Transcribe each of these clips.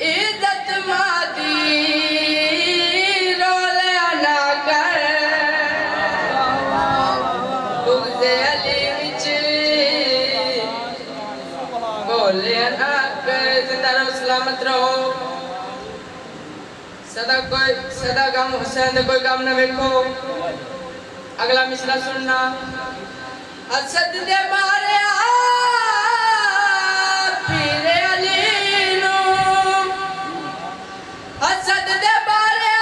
इज्जत मादी रोले ना कर बुग़्ज़े अली विच बोले ना कर जिंदा रहो सलामत रहो सदा गम हुसैन कोई गम न वेखो। अगला मिसरा सुनना। असद दे मारे पीर अली नु असद दे मारे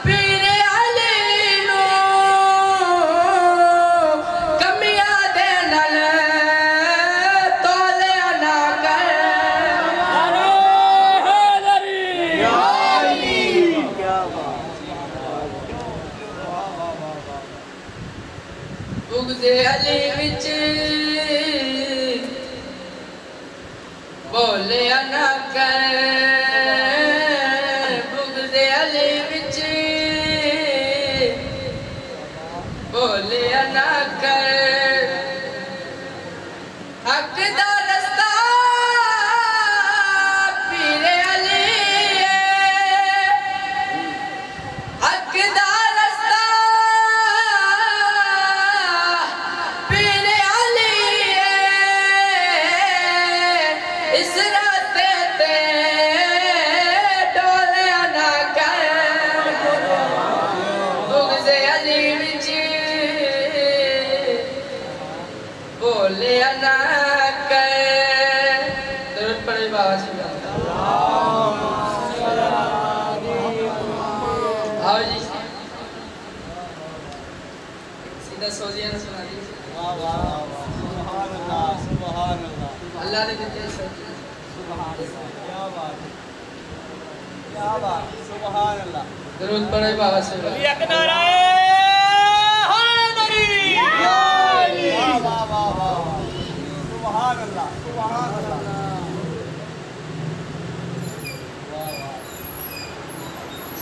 पीर अली नु कमिया दे नल तोले ना कर बुग़्ज़े अली विच बोले ना कर बुग़्ज़े अली विच बोले ना कर हक दा रस्ता पीर अली हक दा बोले ना कर जरूरत पड़े बाबा से आओ जी सीधा सोजिया ना सुना दीजिए। अल्लाह ने दिते जरूरत पड़े बाबा से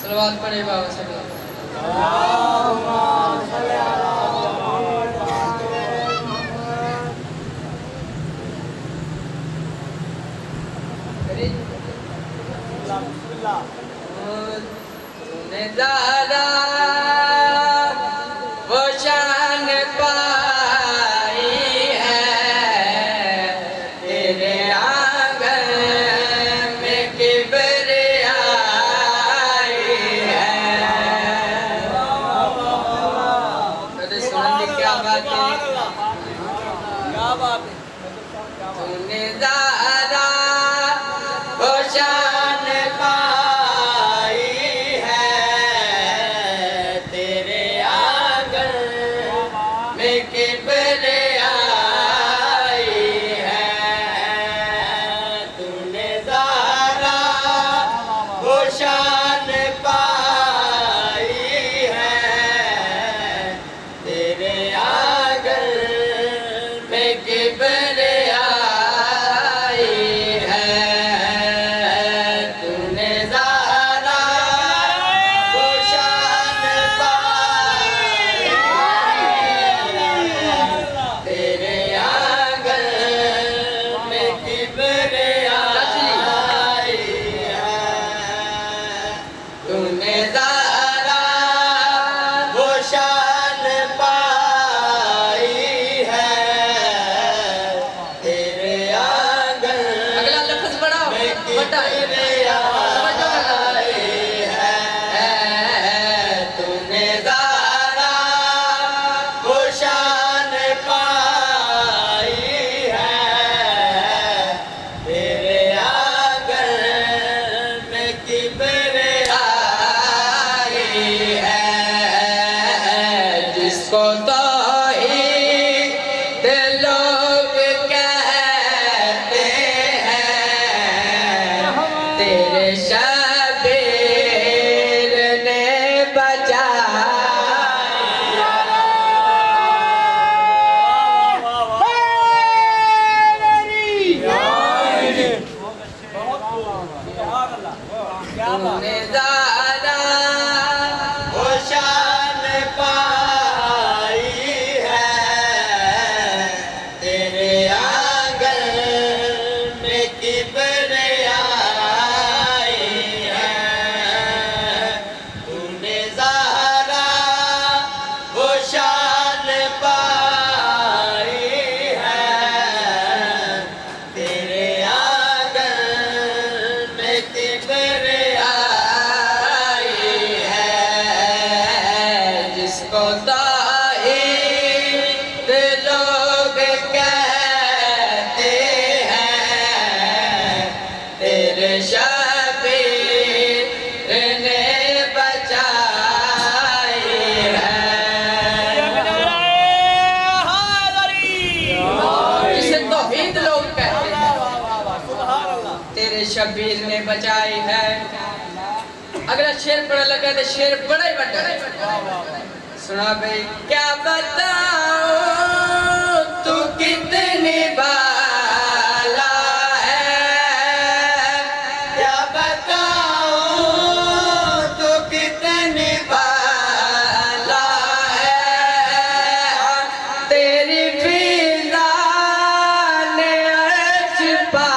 सलवात पढ़े बाबा से तूने ज़रा वो शान पाई है तेरे आंगन में किबरिया तूने ज़रा वो शान पाई है तेरे आंगन में किबरिया है तूने ज़रा वो शान पाई है तेरे आंगन में किबरिया शबीर ने बचाई है। अगला शेर पढ़ लगा तो शेर बड़ा ही बड़ा सुना भाई। क्या बताऊं तू कितनी बाला है, क्या बताऊं तू कितनी बाला है, तेरी फिजा ने अर्श पा।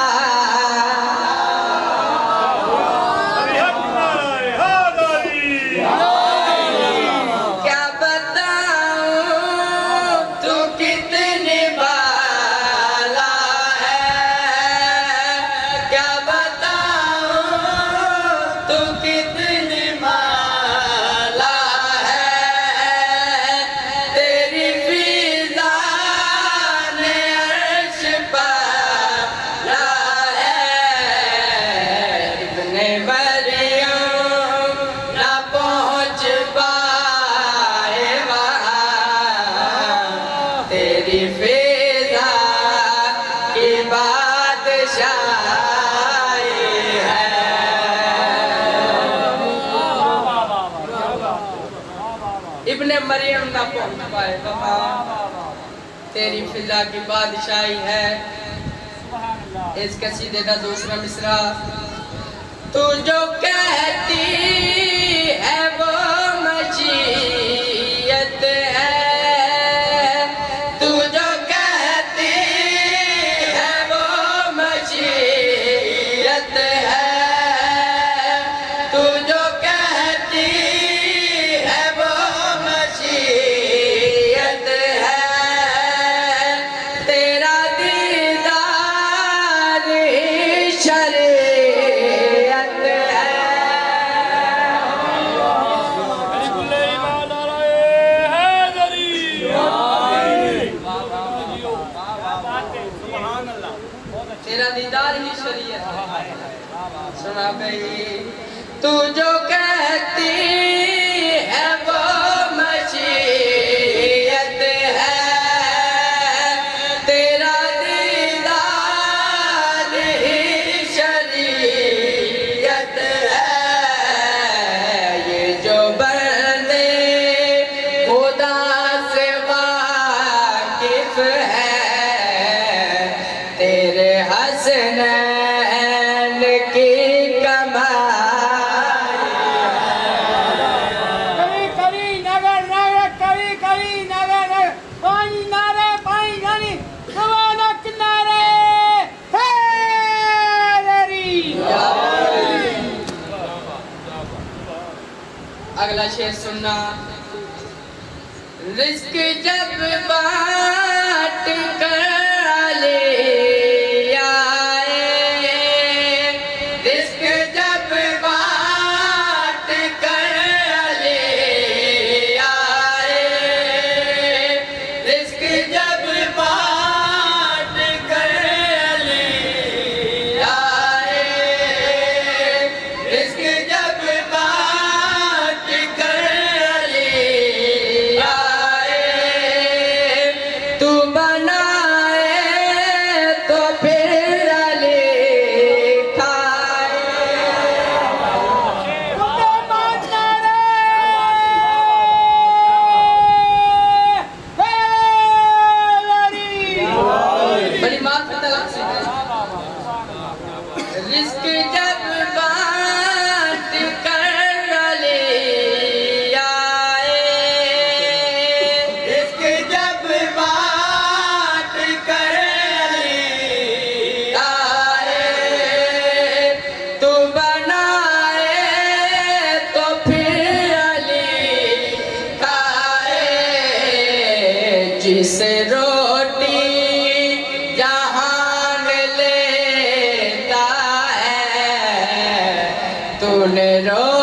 इब्ने मरियम ना पहुंच पाए बाबा, तेरी फिजा की बादशाही है। इस कसीदे का दूसरा मिसरा। तू जो कहती है वो मशीयत है, तू जो कहती है वो मशीयत है, तू जो तेरा दीदार ही शरीयत है। सुना भाई। तू जो कहती है वो मशीयत है, तेरा दीदार ही शरीयत है। ये जो बंदे खुदा से वाकिफ है, तेरे हसनैन की कमाई। कभी कभी नगर नगर, कभी कभी नगर नगर, पानी नारे पानी नानी, नवाना किनारे हैदरी। अगला शेर सुनना। रिस्क जब बात कर ले जिस रोटी जहान लेता है, तूने रो